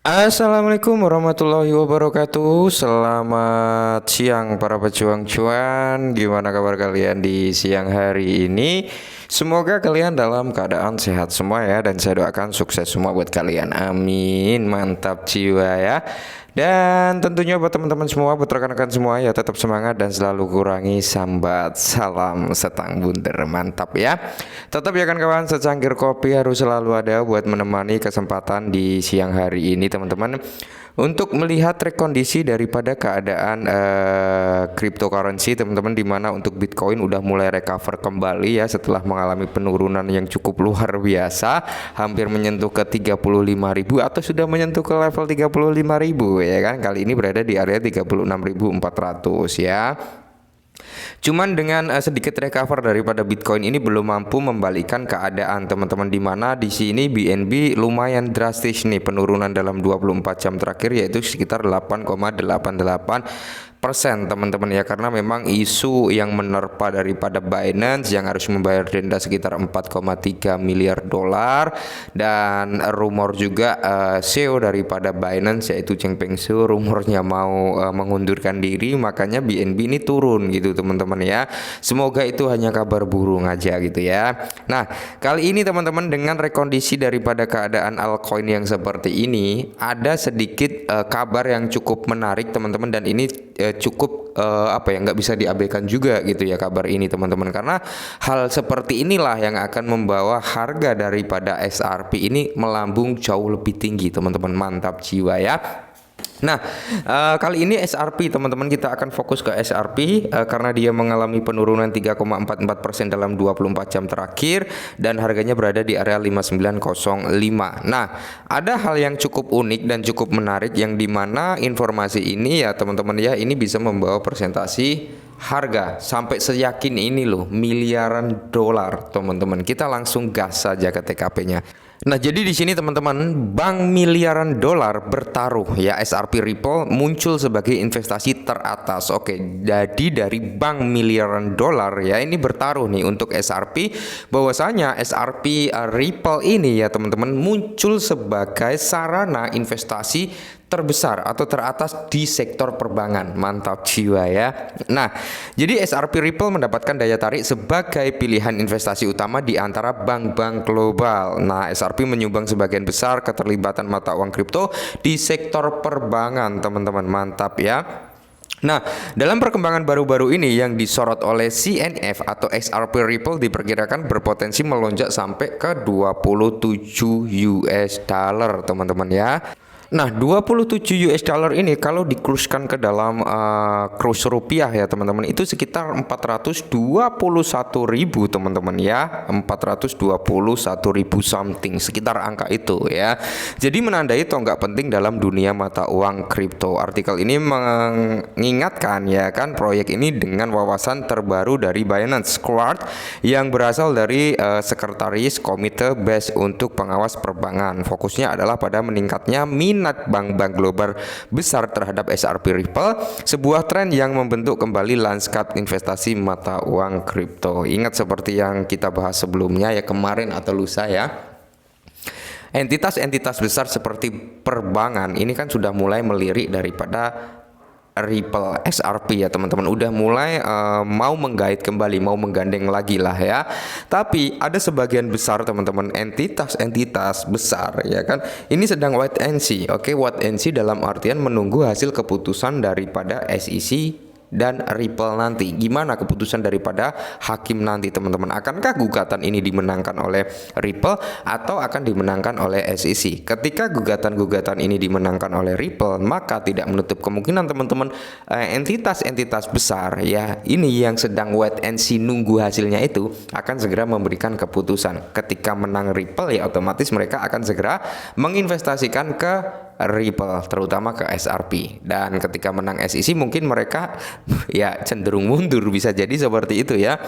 Assalamualaikum warahmatullahi wabarakatuh. Selamat siang para pejuang cuan. Gimana kabar kalian di siang hari ini? Semoga kalian dalam keadaan sehat semua ya. Dan saya doakan sukses semua buat kalian. Amin. Mantap jiwa ya. Dan tentunya buat teman-teman semua, buat rekan-rekan semua ya, tetap semangat dan selalu kurangi sambat. Salam setang bunder, mantap ya. Tetap ya kan kawan, secangkir kopi harus selalu ada buat menemani kesempatan di siang hari ini teman-teman, untuk melihat rekondisi daripada keadaan cryptocurrency teman-teman, dimana untuk Bitcoin udah mulai recover kembali ya setelah mengalami penurunan yang cukup luar biasa, hampir menyentuh ke 35.000 atau sudah menyentuh ke level 35.000 ya kan. Kali ini berada di area 36.400 ya. Cuman dengan sedikit recover daripada Bitcoin ini belum mampu membalikan keadaan teman-teman, di mana di sini BNB lumayan drastis nih penurunan dalam 24 jam terakhir, yaitu sekitar 8,88% teman-teman ya, karena memang isu yang menerpa daripada Binance yang harus membayar denda sekitar 4,3 miliar dolar, dan rumor juga CEO daripada Binance yaitu Changpeng Zhou rumornya mau mengundurkan diri, makanya BNB ini turun gitu teman-teman ya. Semoga itu hanya kabar burung aja gitu ya. Nah, kali ini teman-teman dengan rekondisi daripada keadaan altcoin yang seperti ini, ada sedikit kabar yang cukup menarik teman-teman, dan ini cukup nggak bisa diabaikan juga gitu ya kabar ini teman-teman, karena hal seperti inilah yang akan membawa harga daripada XRP ini melambung jauh lebih tinggi teman-teman. Mantap jiwa ya. Nah, kali ini XRP teman-teman, kita akan fokus ke XRP karena dia mengalami penurunan 3,44% dalam 24 jam terakhir dan harganya berada di area 5905. Nah, ada hal yang cukup unik dan cukup menarik yang dimana informasi ini ya teman-teman ya, ini bisa membawa presentasi harga sampai seyakin ini loh, miliaran dolar teman-teman. Kita langsung gas saja ke TKP-nya. Nah, jadi di sini teman-teman, bank miliaran dolar bertaruh ya, XRP Ripple muncul sebagai investasi teratas. Oke, jadi dari bank miliaran dolar ya ini bertaruh nih untuk XRP, bahwasanya XRP Ripple ini ya teman-teman muncul sebagai sarana investasi terbesar atau teratas di sektor perbankan. Mantap jiwa ya. Nah, jadi XRP Ripple mendapatkan daya tarik sebagai pilihan investasi utama di antara bank-bank global. Nah, XRP menyumbang sebagian besar keterlibatan mata uang kripto di sektor perbankan, teman-teman. Mantap ya. Nah, dalam perkembangan baru-baru ini yang disorot oleh CNF atau XRP Ripple diperkirakan berpotensi melonjak sampai ke 27 US dollar, teman-teman ya. Nah, 27 US dollar ini kalau dikuruskan ke dalam kurs rupiah ya teman-teman, itu sekitar 421.000 teman-teman ya, 421.000 something, sekitar angka itu ya. Jadi menandai tonggak penting dalam dunia mata uang kripto. Artikel ini mengingatkan ya kan, proyek ini dengan wawasan terbaru dari Binance Squad yang berasal dari Sekretaris Komite BES untuk pengawas perbankan. Fokusnya adalah pada meningkatnya minat bank-bank global besar terhadap XRP Ripple, sebuah tren yang membentuk kembali lanskap investasi mata uang kripto. Ingat seperti yang kita bahas sebelumnya ya, kemarin atau lusa ya. Entitas-entitas besar seperti perbankan ini kan sudah mulai melirik daripada Ripple XRP ya teman-teman, udah mulai mau menggait kembali, mau menggandeng lagi lah ya. Tapi ada sebagian besar teman-teman entitas besar ya kan, ini sedang wait and see. Oke, wait and see dalam artian menunggu hasil keputusan daripada SEC dan Ripple nanti. Gimana keputusan daripada hakim nanti teman-teman? Akankah gugatan ini dimenangkan oleh Ripple atau akan dimenangkan oleh SEC? Ketika gugatan-gugatan ini dimenangkan oleh Ripple, maka tidak menutup kemungkinan teman-teman entitas-entitas besar ya ini yang sedang wait and see nunggu hasilnya itu akan segera memberikan keputusan. Ketika menang Ripple ya otomatis mereka akan segera menginvestasikan ke Ripple, terutama ke XRP. Dan ketika menang SEC mungkin mereka ya cenderung mundur, bisa jadi seperti itu ya.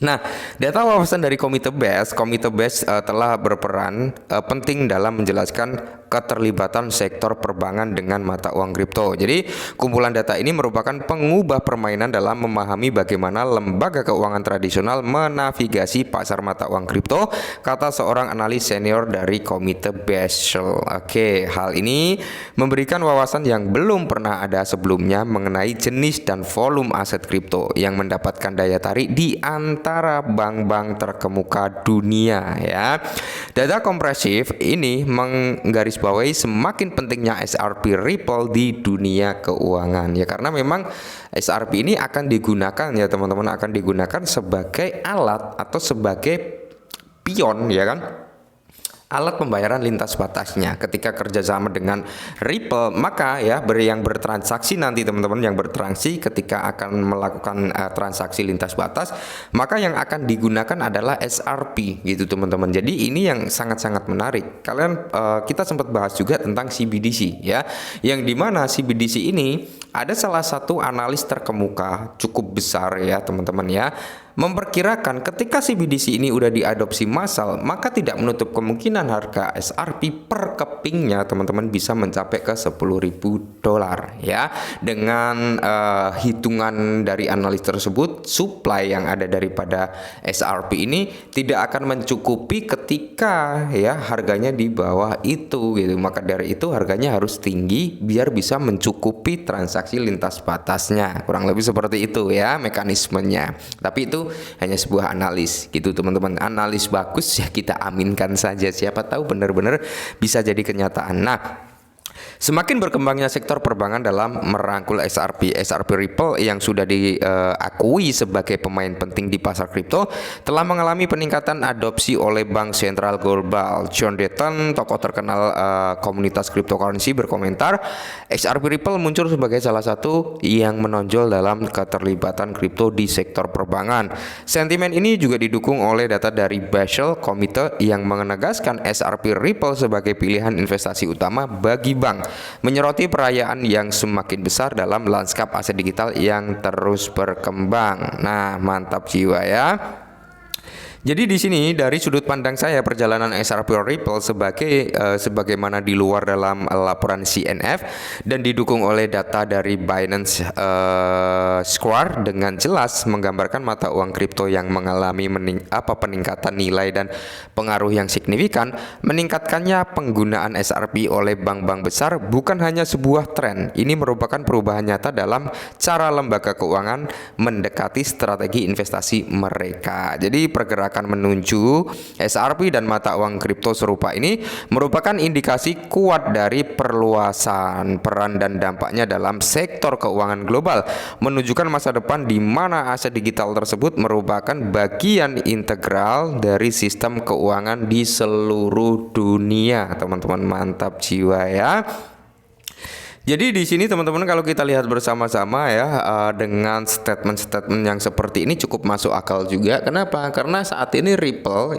Nah, data wawasan dari Komite BES telah berperan penting dalam menjelaskan keterlibatan sektor perbankan dengan mata uang kripto. Jadi, kumpulan data ini merupakan pengubah permainan dalam memahami bagaimana lembaga keuangan tradisional menavigasi pasar mata uang kripto, kata seorang analis senior dari Komite BES. Oke, hal ini memberikan wawasan yang belum pernah ada sebelumnya mengenai jenis dan volume aset kripto yang mendapatkan daya tarik di antara bank-bank terkemuka dunia ya. Data kompresif ini menggarisbawahi semakin pentingnya XRP Ripple di dunia keuangan ya, karena memang XRP ini akan digunakan ya teman-teman, akan digunakan sebagai alat atau sebagai pion ya kan, alat pembayaran lintas batasnya. Ketika kerjasama dengan Ripple, maka ya yang bertransaksi nanti teman-teman, yang bertransaksi ketika akan melakukan transaksi lintas batas, maka yang akan digunakan adalah XRP gitu teman-teman. Jadi ini yang sangat-sangat menarik. Kita sempat bahas juga tentang CBDC ya, yang dimana CBDC ini ada salah satu analis terkemuka cukup besar ya teman-teman ya, memperkirakan ketika CBDC ini udah diadopsi massal, maka tidak menutup kemungkinan harga XRP per kepingnya teman-teman bisa mencapai ke $10.000 ya. Dengan hitungan dari analis tersebut, supply yang ada daripada XRP ini tidak akan mencukupi ketika ya harganya di bawah itu gitu. Maka dari itu harganya harus tinggi biar bisa mencukupi transaksi lintas batasnya. Kurang lebih seperti itu ya mekanismenya. Tapi itu hanya sebuah analis gitu teman-teman. Analis bagus ya kita aminkan saja, siapa tahu benar-benar bisa jadi kenyataan. Nah, semakin berkembangnya sektor perbankan dalam merangkul XRP Ripple yang sudah diakui sebagai pemain penting di pasar kripto telah mengalami peningkatan adopsi oleh bank sentral global. John Dutton, tokoh terkenal komunitas cryptocurrency, berkomentar, XRP Ripple muncul sebagai salah satu yang menonjol dalam keterlibatan kripto di sektor perbankan. Sentimen ini juga didukung oleh data dari Basel Committee yang menegaskan XRP Ripple sebagai pilihan investasi utama bagi bank, menyoroti perayaan yang semakin besar dalam lanskap aset digital yang terus berkembang. Nah, mantap jiwa ya. Jadi di sini dari sudut pandang saya, perjalanan XRP Ripple sebagaimana di luar dalam laporan CNF dan didukung oleh data dari Binance Square dengan jelas menggambarkan mata uang kripto yang mengalami peningkatan nilai dan pengaruh yang signifikan. Meningkatkannya penggunaan XRP oleh bank-bank besar bukan hanya sebuah tren, ini merupakan perubahan nyata dalam cara lembaga keuangan mendekati strategi investasi mereka. Jadi pergerakan menuju XRP dan mata uang kripto serupa ini merupakan indikasi kuat dari perluasan peran dan dampaknya dalam sektor keuangan global, menunjukkan masa depan di mana aset digital tersebut merupakan bagian integral dari sistem keuangan di seluruh dunia. Teman-teman, mantap jiwa ya. Jadi di sini teman-teman kalau kita lihat bersama-sama ya, dengan statement-statement yang seperti ini cukup masuk akal juga. Kenapa? Karena saat ini Ripple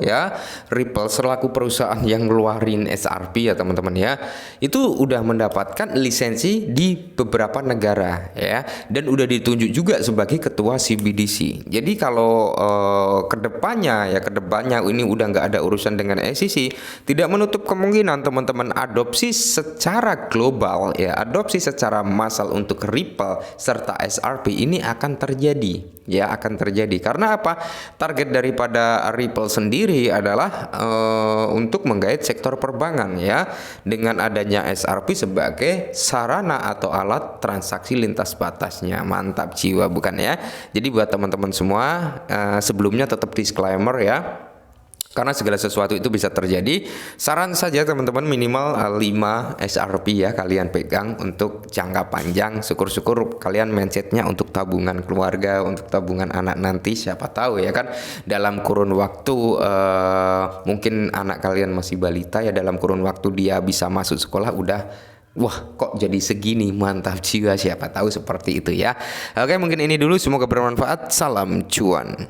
selaku perusahaan yang ngeluarin XRP ya teman-teman ya, itu udah mendapatkan lisensi di beberapa negara ya, dan udah ditunjuk juga sebagai ketua CBDC. Jadi kalau kedepannya ini udah nggak ada urusan dengan SEC, tidak menutup kemungkinan teman-teman adopsi secara global ya, adopsi secara massal untuk Ripple serta XRP ini akan terjadi ya, akan terjadi. Karena apa? Target daripada Ripple sendiri adalah untuk menggait sektor perbankan ya, dengan adanya XRP sebagai sarana atau alat transaksi lintas batasnya. Mantap jiwa bukan ya? Jadi buat teman-teman semua, sebelumnya tetap disclaimer ya, karena segala sesuatu itu bisa terjadi. Saran saja teman-teman, minimal 5 XRP ya kalian pegang untuk jangka panjang. Syukur-syukur kalian mindsetnya untuk tabungan keluarga, untuk tabungan anak nanti, siapa tahu ya kan, dalam kurun waktu mungkin anak kalian masih balita ya, dalam kurun waktu dia bisa masuk sekolah udah, wah kok jadi segini, mantap jiwa, siapa tahu seperti itu ya. Oke, mungkin ini dulu, semoga bermanfaat. Salam cuan.